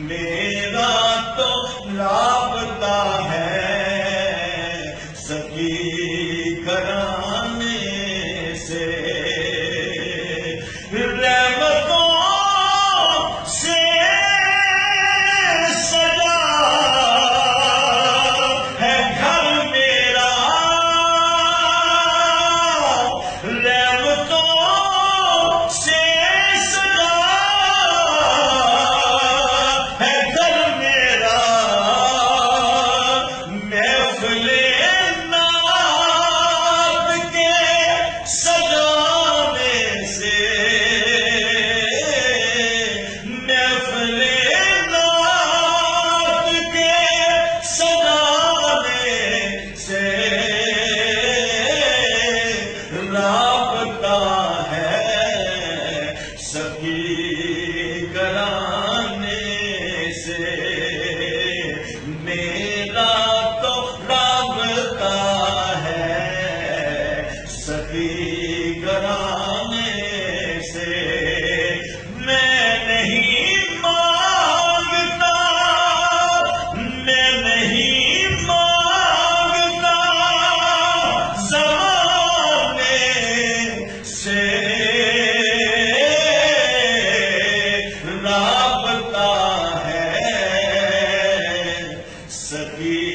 میرا تو رابطہ ہے سکی گھرانے سے، رحمتوں سے سجا ہے گھر میرا، رحمتوں سے سجا ہے گھر میرا، محفل نعت کے سجانے سے، محفل نعت کے سجانے سے رابطہ ہے سکی گھرانے سے، میرا تو رابطہ ہے سکی گھرانے سے، میں نہیں مانگتا، میں نہیں مانگتا زمانے سے، رابطہ ہے سکی